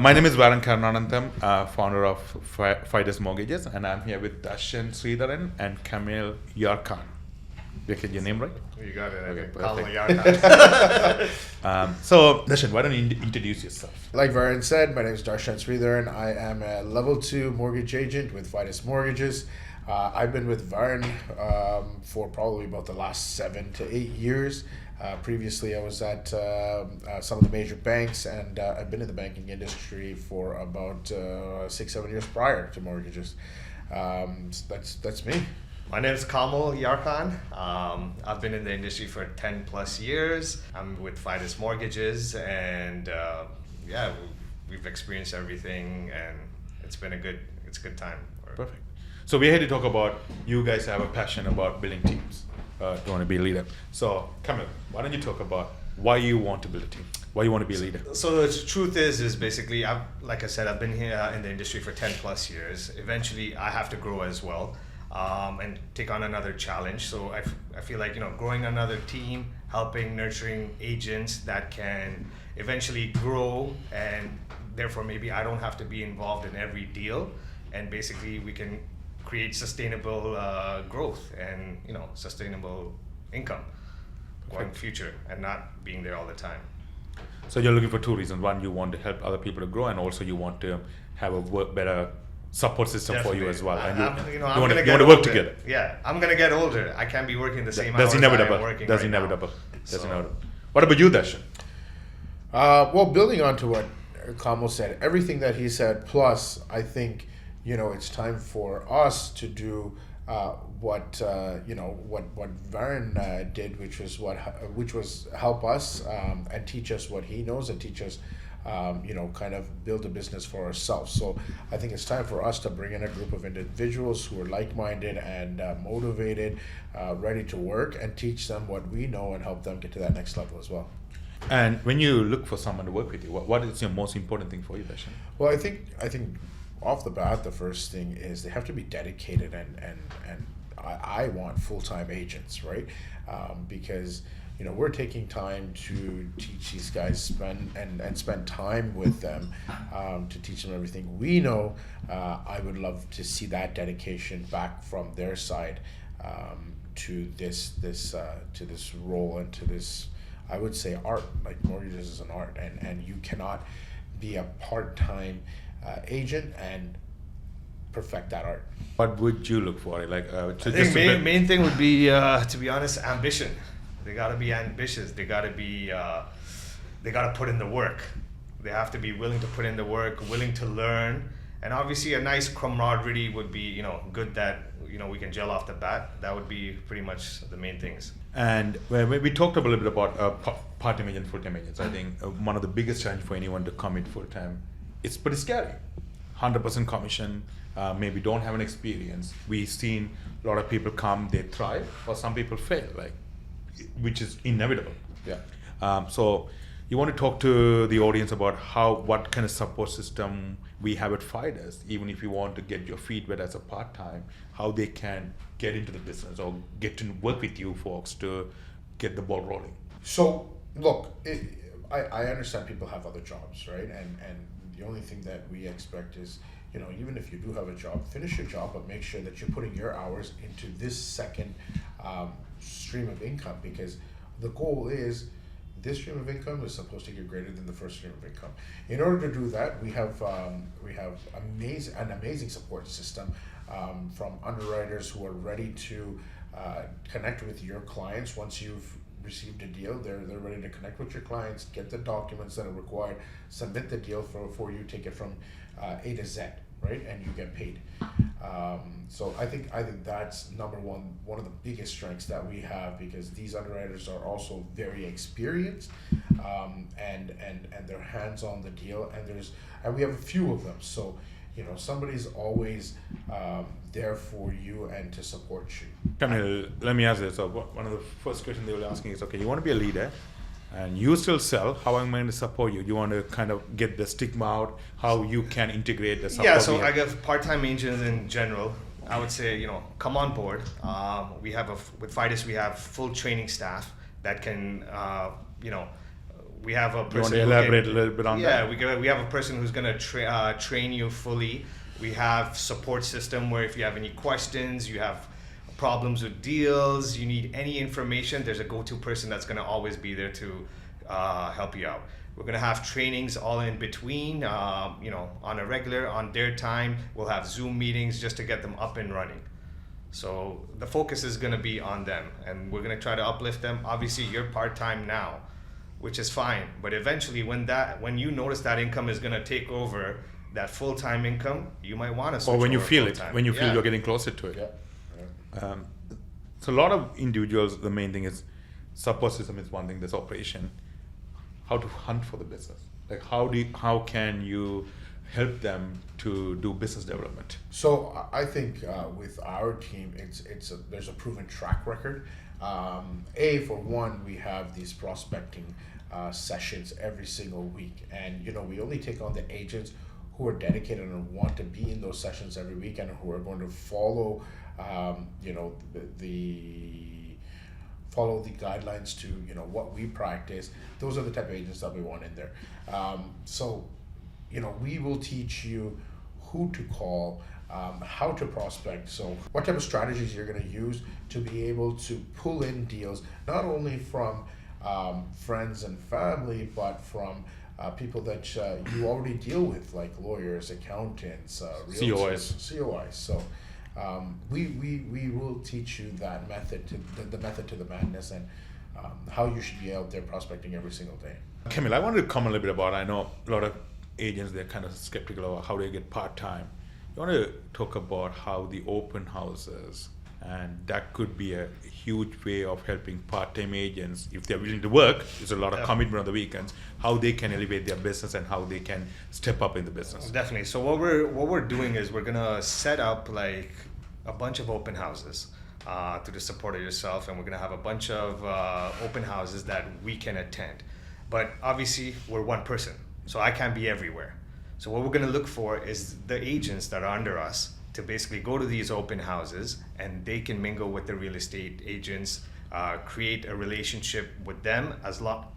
My name is Varan Karnanantham, founder of Fides Mortgages, and I'm here with Darshan, Sritharan, and Kamil Yarkhan. Did I get your name right? You got it. Okay, Kamil perfect. Yarkhan. So, Darshan, why don't you introduce yourself? Like Varan said, my name is Darshan Sritharan. I am a level 2 mortgage agent with Fides Mortgages. I've been with Varan for probably about the last 7 to 8 years. Previously, I was at some of the major banks, and I've been in the banking industry for about 6-7 years prior to mortgages. That's me. My name is Kamil Yarkhan. I've been in the industry for 10 plus years. I'm with Fides Mortgages, and we've experienced everything, and it's a good time. Perfect. So we're here to talk about, you guys have a passion about building teams. You want to be a leader. So, Kamil, why don't you talk about why you want to build a team? Why you want to be a leader? So the truth is basically, like I said, I've been here in the industry for 10 plus years. Eventually, I have to grow as well and take on another challenge. So I feel like, growing another team, helping, nurturing agents that can eventually grow, and therefore maybe I don't have to be involved in every deal, and basically we can create sustainable growth and sustainable income going future, and not being there all the time. So you're looking for two reasons. One, you want to help other people to grow, and also you want to have a better support system Definitely. for you as well. And I'm you want to gonna work older. together. Yeah, I'm gonna get older. I can't be working the same That's hours inevitable. I'm working That's right inevitable. now. That's So- inevitable. What about you, Darshan? Well, building on to what Kamil said, everything that he said, plus I think it's time for us to do what Varan did, which was help us and teach us what he knows, and teach us kind of build a business for ourselves. So I think it's time for us to bring in a group of individuals who are like-minded and motivated, ready to work, and teach them what we know and help them get to that next level as well. And when you look for someone to work with you, what is your most important thing for you, Darshan? Well, I think off the bat, the first thing is they have to be dedicated, and I want full-time agents, right? Because we're taking time to teach these guys, spend time with them, to teach them everything we know. I would love to see that dedication back from their side to this role, and to this, I would say, art. Like, mortgages is an art, and you cannot be a part-time agent and perfect that art. What would you look for? I think main thing would be, to be honest, ambition. They got to be ambitious. They got to put in the work. They have to be willing to put in the work, willing to learn, and obviously a nice camaraderie would be, good, that we can gel off the bat. That would be pretty much the main things. And we talked a little bit about part-time agents, full-time agents. I think one of the biggest challenge for anyone to commit full-time, it's pretty scary. 100% commission, maybe don't have an experience. We've seen a lot of people come, they thrive, or some people fail, which is inevitable. Yeah. So you want to talk to the audience about what kind of support system we have at Fides, even if you want to get your feet wet as a part-time, how they can get into the business or get to work with you folks to get the ball rolling. So look, I understand people have other jobs, right? And the only thing that we expect is, even if you do have a job, finish your job, but make sure that you're putting your hours into this second stream of income, because the goal is this stream of income is supposed to get greater than the first stream of income. In order to do that, we have an amazing support system from underwriters who are ready to connect with your clients. Once you've received a deal, they're ready to connect with your clients, get the documents that are required, submit the deal for you, take it from A to Z, right? And you get paid. So I think that's number one of the biggest strengths that we have, because these underwriters are also very experienced, and they're hands on the deal, and we have a few of them. So somebody's always there for you and to support you. Kamil, let me ask this. So one of the first questions they were asking is, okay, you want to be a leader and you still sell, how am I going to support you? You want to kind of get the stigma out, how you can integrate the support. Yeah, so I guess part-time agents in general, I would say, come on board. With Fides, we have full training staff that can, we have a You want person to who elaborate can- a little bit on that? we have a person who's going to train you fully. We have support system where if you have any questions, you have problems with deals, you need any information, there's a go-to person that's going to always be there to help you out. We're going to have trainings all in between, on a regular, on their time. We'll have Zoom meetings just to get them up and running. So the focus is going to be on them, and we're going to try to uplift them. Obviously, you're part-time now, which is fine. But eventually, when you notice that income is going to take over that full-time income, you might want to switch Or when you over feel it, full-time. when you feel Yeah. you're getting closer to it. Yeah. So a lot of individuals, the main thing is support system is one thing, there's operation. How to hunt for the business. Like how can you help them to do business development? So I think with our team, there's a proven track record. For one, we have these prospecting sessions every single week, and we only take on the agents who are dedicated and want to be in those sessions every week, and who are going to follow, follow the guidelines to what we practice. Those are the type of agents that we want in there. We will teach you who to call, how to prospect. So what type of strategies you're going to use to be able to pull in deals, not only from friends and family, but from people that you already deal with, like lawyers, accountants, realtors, COIs. So we will teach you that method, the method to the madness, and how you should be out there prospecting every single day. Kamil, I wanted to comment a little bit about, I know a lot of agents, they're kind of skeptical about how they get part-time. You want to talk about how the open houses, and that could be a huge way of helping part-time agents, if they're willing to work, there's a lot of commitment on the weekends, how they can elevate their business and how they can step up in the business. Definitely. So what we're doing is we're gonna set up like a bunch of open houses through the support of yourself, and we're gonna have a bunch of open houses that we can attend. But obviously we're one person, so I can't be everywhere. So what we're gonna look for is the agents that are under us to basically go to these open houses, and they can mingle with the real estate agents, create a relationship with them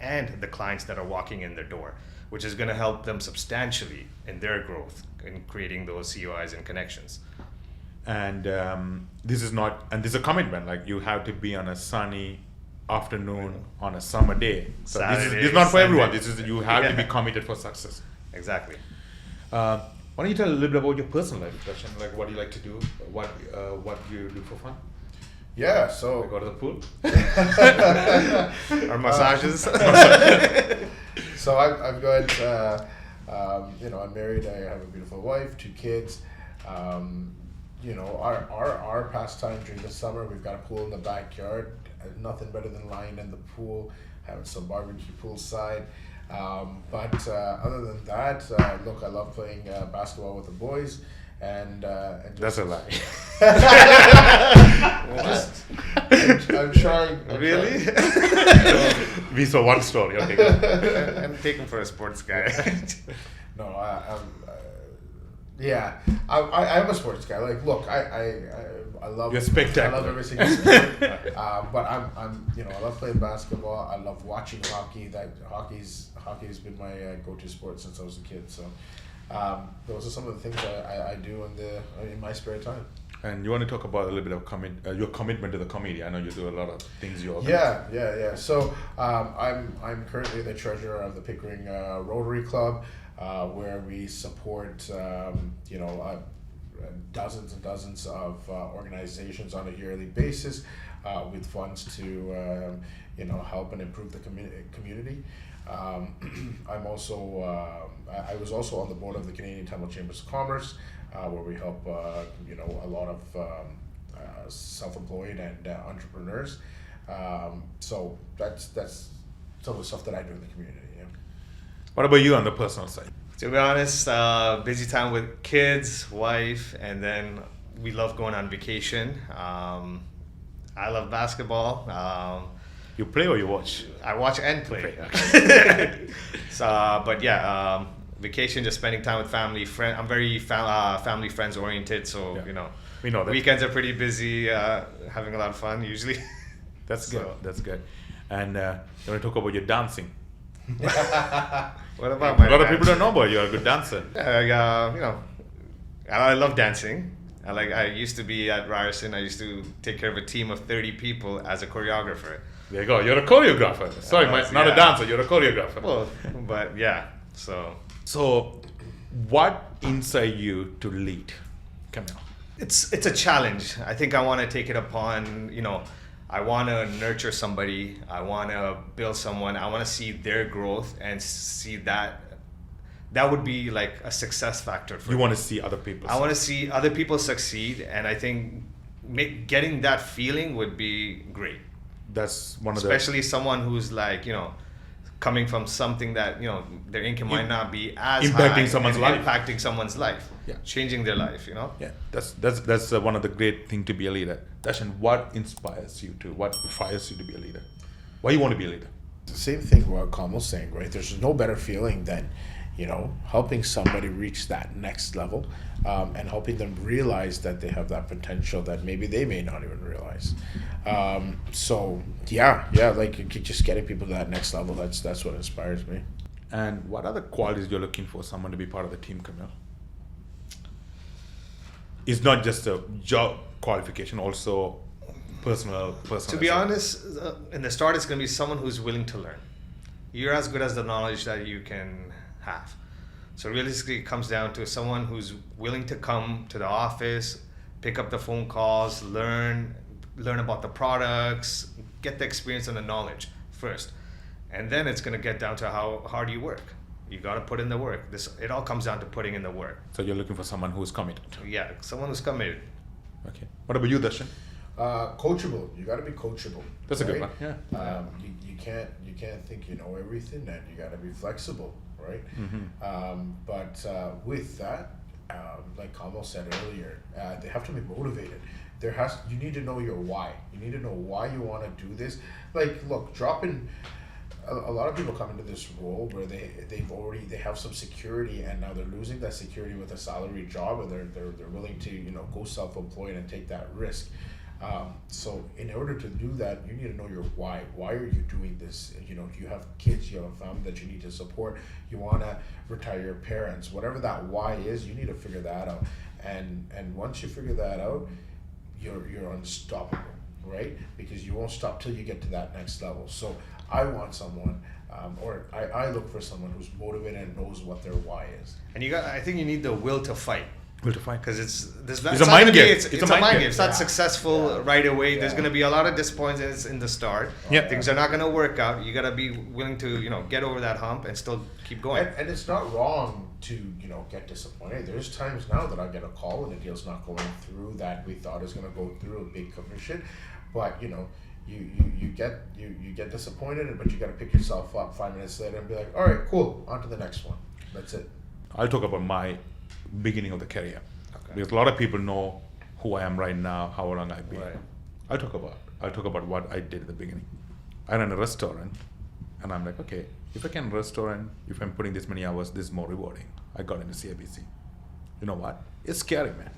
and the clients that are walking in their door, which is going to help them substantially in their growth in creating those COIs and connections. And this is a commitment, like you have to be on a sunny afternoon on a summer day. So this is not for everyone. You have to be committed for success. Exactly. Why don't you tell a little bit about your personal life, Darshan? Like what do you like to do? What do you do for fun? Yeah, so Go to the pool? Our massages. So I've got, I'm married. I have a beautiful wife, 2 kids. Our pastime during the summer, we've got a pool in the backyard. Nothing better than lying in the pool, having some barbecue poolside. But other than that, look, I love playing basketball with the boys, and That's a lie. I'm trying. Really? We saw one story. Okay, go. I'm taken for a sports guy. No, I'm a sports guy. Like, look, I love. You're spectacular. I love every single sport. But I love playing basketball. I love watching hockey. Hockey's been my go-to sport since I was a kid. So, those are some of the things I do in my spare time. And you want to talk about a little bit of your commitment to the community. I know you do a lot of things you organize. Yeah. So I'm currently the treasurer of the Pickering Rotary Club, where we support dozens and dozens of organizations on a yearly basis with funds to help and improve the community. I was also on the board of the Canadian Tamil Chambers of Commerce, where we help a lot of self-employed and entrepreneurs. So that's some of the stuff that I do in the community. Yeah. What about you on the personal side? To be honest, busy time with kids, wife, and then we love going on vacation. I love basketball. You play or you watch? I watch and play. Vacation, just spending time with family, friend. I'm very family friends oriented, so we know that. Weekends are pretty busy, having a lot of fun usually. That's good. That's good. And you want to talk about your dancing? What about my A lot of people dancing? don't know about you. You're a good dancer. Yeah, I love dancing. I used to be at Ryerson. I used to take care of a team of 30 people as a choreographer. There you go. You're a choreographer. Sorry, not a yeah. dancer. You're a choreographer. Well, but yeah, so So, what inside you to lead, Kamil? it's a challenge. I think I want to take it upon, I want to nurture somebody. I want to build someone. I want to see their growth and see that would be like a success factor for You me. want to see other people. I want to see other people succeed, and I think getting that feeling would be great. That's one of Especially someone who's like, coming from something that, their income might not be as Impacting high someone's and life. impacting someone's life. Yeah. Changing their life, Yeah, that's one of the great thing to be a leader. Darshan, what inspires you to? What fires you to be a leader? Why you want to be a leader? The same thing what Kamil's saying, right? There's no better feeling than, helping somebody reach that next level, and helping them realize that they have that potential that maybe they may not even realize. So like just getting people to that next level. That's what inspires me. And what other qualities you're looking for someone to be part of the team, Kamil? It's not just a job qualification, also personal. To be honest, in the start, it's going to be someone who's willing to learn. You're as good as the knowledge that you can have. So realistically, it comes down to someone who's willing to come to the office, pick up the phone calls, learn about the products, get the experience and the knowledge first. And then it's going to get down to how hard you work. You got to put in the work. It all comes down to putting in the work. So you're looking for someone who's committed. Yeah, someone who's committed. Okay. What about you, Darshan? Coachable. You got to be coachable. That's a good right? one. Yeah. You can't think you know everything, and you got to be flexible, right? But with that, like Kamil said earlier, they have to be motivated. You need to know your why. You need to know why you want to do this. Like, look, a lot of people come into this role where they have some security, and now they're losing that security with a salaried job, and they're willing to go self-employed and take that risk. So in order to do that, you need to know your why. Why are you doing this? You have kids, you have a family that you need to support. You want to retire your parents. Whatever that why is, you need to figure that out. And once you figure that out, you're unstoppable, right? Because you won't stop till you get to that next level. So I want someone, or I look for someone who's motivated and knows what their why is. And I think you need the will to fight. Will to fight. Because it's a mind game. It's a mind game. It's not successful right away. There's Yeah. going to be a lot of disappointments in the start. Yeah. Things are not going to work out. You got to be willing to get over that hump and still keep going. And it's not wrong to get disappointed. There's times now that I get a call and the deal's not going through that we thought is going to go through, a big commission, but you get disappointed, but you got to pick yourself up 5 minutes later and be like, all right, cool, on to the next one. That's it. I'll talk about my beginning of the career. Okay. Because a lot of people know who I am right now, how long I've been. Right. I'll talk about what I did at the beginning. I ran a restaurant, and I'm like, okay, if I can run a restaurant, if I'm putting this many hours, this is more rewarding. I got into CIBC. You know what? It's scary, man.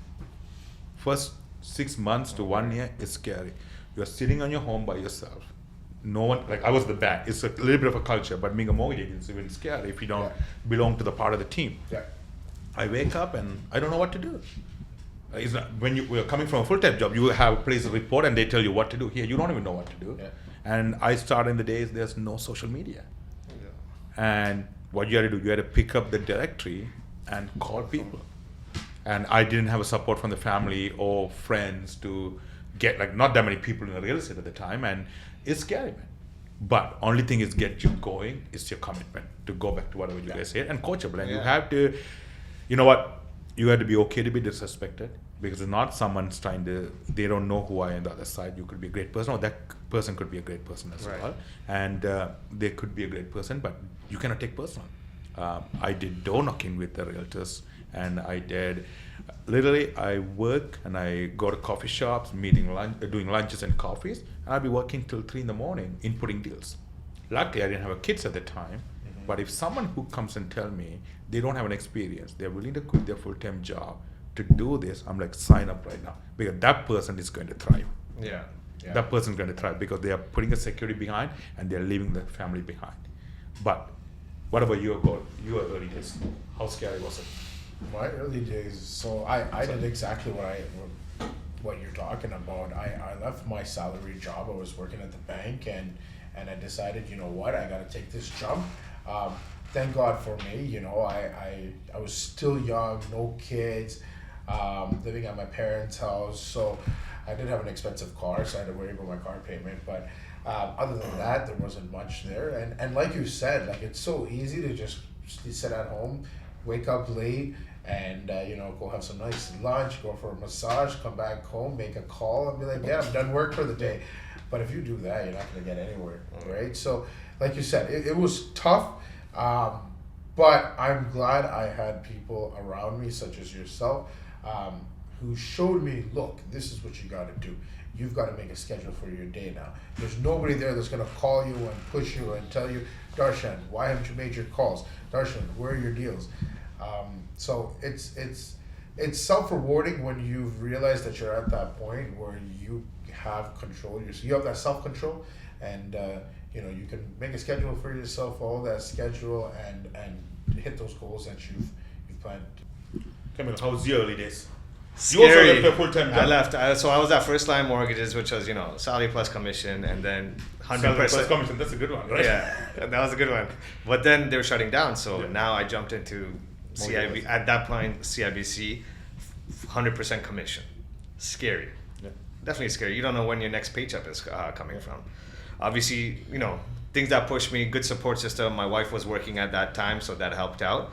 First 6 months to 1 year, it's scary. You're sitting on your home by yourself. No one, like I was the back. It's a little bit of a culture, but being a mortgage agent is even scary if you don't belong to the part of the team. Yeah. I wake up and I don't know what to do. It's not, when you're coming from a full-time job, you have a place to report and they tell you what to do. Here, you don't even know what to do. Yeah. And I started in the days there's no social media. And what you had to do, you had to pick up the directory and call people. And I didn't have a support from the family or friends to get, like, not that many people in the real estate at the time, and it's scary, man. But only thing is get you going is your commitment to go back to whatever you guys said, and coachable. And you have to, you know what, you have to be okay to be disrespected, because it's not someone's trying to, they don't know who I am on the other side. You could be a great person, or that person could be a great person as well. And they could be a great person, but you cannot take personal. I did door knocking with the realtors, and I did, literally I work and I go to coffee shops, doing lunches and coffees, and I'll be working till 3 a.m. inputting deals. Luckily I didn't have kids at the time, but if someone who comes and tell me they don't have an experience, they're willing to quit their full-time job to do this, I'm like, sign up right now, because that person is going to thrive. Yeah. That person's going to thrive because they are putting a security behind and they're leaving the family behind. But What about your goal, your early days? How scary was it? My early days, so I did exactly what you're talking about. I left my salary job. I was working at the bank, and I decided, you know what, I gotta take this jump. Thank God for me, you know, I was still young, no kids, living at my parents' house, so I did have an expensive car, so I had to worry about my car payment, but other than that, there wasn't much there. And like you said, like, it's so easy to just sit at home, wake up late, and you know, go have some nice lunch, go for a massage, come back home, make a call, and be like, yeah, I'm done work for the day. But if you do that, you're not going to get anywhere, right? So, like you said, it was tough, but I'm glad I had people around me, such as yourself, who showed me, look, this is what you got to do. You've got to make a schedule for your day now. There's nobody there that's going to call you and push you and tell you, Darshan, why haven't you made your calls? Darshan, where are your deals? So it's self-rewarding when you've realized that you're at that point where you have control. You have that self-control, and you know, you can make a schedule for yourself, follow that schedule, and hit those goals that you've planned. Kamil, how was your early days? Scary. You also left a full-time job. I left. So I was at First Line Mortgages, which was, you know, salary plus commission, and then 100%. Salary plus commission, that's a good one, right? Yeah, that was a good one. But then they were shutting down, so Yeah. now I jumped into Mortgages. CIB. At that point, CIBC, 100% commission. Scary. Yeah. Definitely scary. You don't know when your next paycheck is coming from. Obviously, you know, things that pushed me, good support system. My wife was working at that time, so that helped out.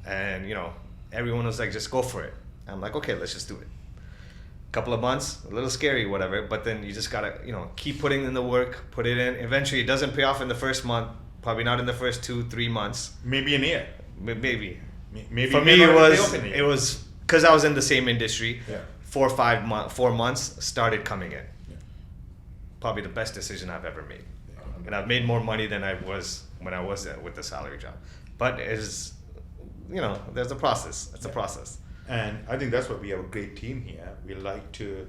And, you know, everyone was like, just go for it. I'm like, okay, let's just do it. Couple of months, a little scary, whatever, but then you just gotta, you know, keep putting in the work, put it in. Eventually, it doesn't pay off in the first month, probably not in the first 2-3 months. Maybe an year. Maybe. Maybe For may me, not it pay off in a year. was because I was in the same industry. Yeah. 4 months started coming in. Yeah. Probably the best decision I've ever made. Yeah. And I've made more money than I was when I was with the salary job. But it's, you know, there's a process. It's a process. And I think that's why we have a great team here. We like to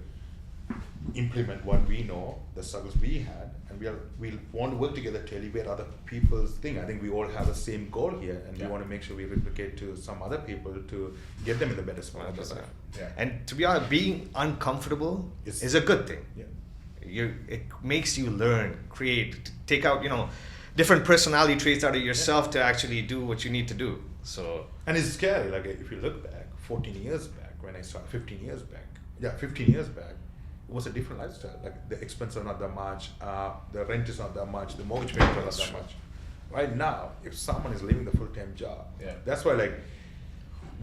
implement what we know, the struggles we had, and we want to work together to elevate other people's thing. I think we all have the same goal here, and Yeah. we want to make sure we replicate to some other people to get them in the better spot. 100%. Yeah. And to be honest, being uncomfortable It's- is a good thing. Yeah. It makes you learn, create, take out, you know, different personality traits out of yourself to actually do what you need to do. So And it's scary. Like, if you look back, 14 years back when I started, 15 years back. Yeah, 15 years back, it was a different lifestyle. Like, the expenses are not that much, the rent is not that much, the mortgage payments are not that much. Right now, if someone is leaving the full-time job, Yeah. that's why, like,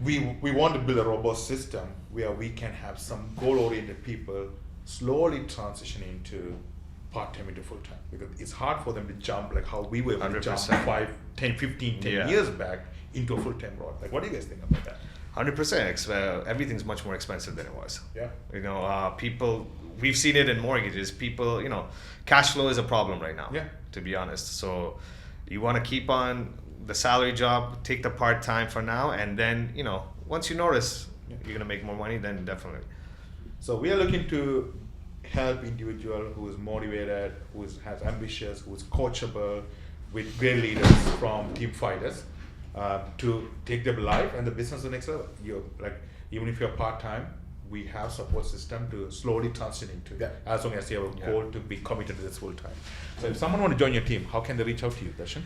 we want to build a robust system where we can have some goal-oriented people slowly transition into part-time into full-time, because it's hard for them to jump like how we were able to jump 100%. 5, 10, 15, 10 Yeah. years back into a full-time role. Like, what do you guys think about that? 100%. Everything's much more expensive than it was. Yeah. You know, people, we've seen it in mortgages. People, you know, cash flow is a problem right now. Yeah. To be honest, so you want to keep on the salary job, take the part time for now, and then, you know, once you notice you're gonna make more money, then definitely. So we are looking to help individual who is motivated, who has ambitious, who is coachable, with great leaders from Team Fides, to take their life and the business to the next level. You like, even if you're part time, we have support system to slowly transition into. Yeah. As long as you have a goal to be committed to this full time. So if someone want to join your team, how can they reach out to you, Darshan?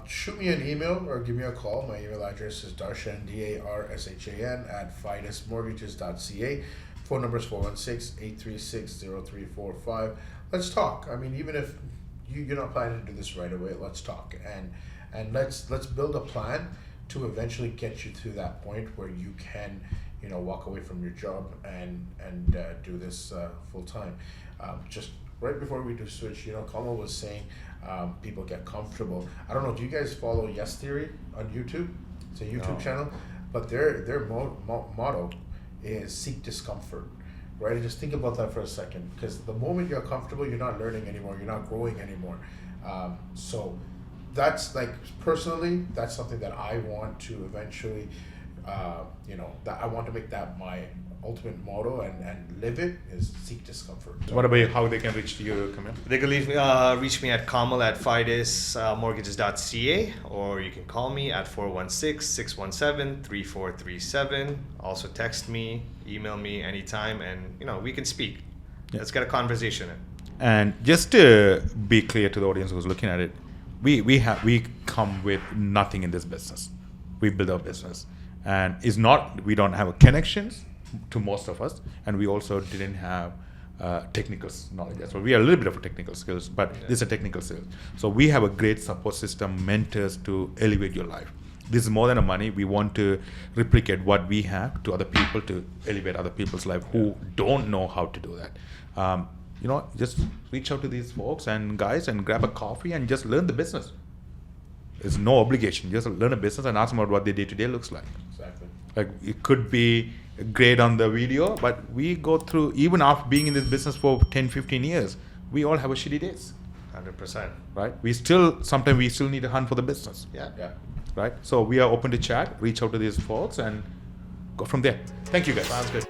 Shoot me an email or give me a call. My email address is darshan, DARSHAN, @fidesmortgages.ca. Phone number is 416-836-0345. Let's talk. I mean, even if you're not planning to do this right away, let's talk. And let's build a plan to eventually get you to that point where you can, you know, walk away from your job and do this full time. Just right before we do switch, you know, Kamil was saying people get comfortable. I don't know. Do you guys follow Yes Theory on YouTube? It's a YouTube No. channel, but their motto is seek discomfort. Right? And just think about that for a second, because the moment you're comfortable, you're not learning anymore. You're not growing anymore. So that's like, personally, that's something that I want to eventually that I want to make that my ultimate motto and live it is seek discomfort. What about you? How they can reach to you, Kamil? They can reach me at Kamil at Fides mortgages.ca, or you can call me at 416-617-3437. Also text me, email me anytime, and we can speak. Yeah. Let's get a conversation in. And just to be clear to the audience who's looking at it, we come with nothing in this business. We build our business, and we don't have connections to most of us, and we also didn't have technical knowledge as well. We have a little bit of technical skills, but this is a technical skill. So we have a great support system, mentors to elevate your life. This is more than a money. We want to replicate what we have to other people to elevate other people's life who don't know how to do that. Just reach out to these folks and guys and grab a coffee and just learn the business. There's no obligation. Just learn a business and ask them about what their day-to-day looks like. Exactly. Like, it could be great on the video, but we go through, even after being in this business for 10, 15 years, we all have a shitty days, 100%. right? Sometimes we still need to hunt for the business, Yeah. right? So we are open to chat, reach out to these folks and go from there. Thank you guys. Sounds good.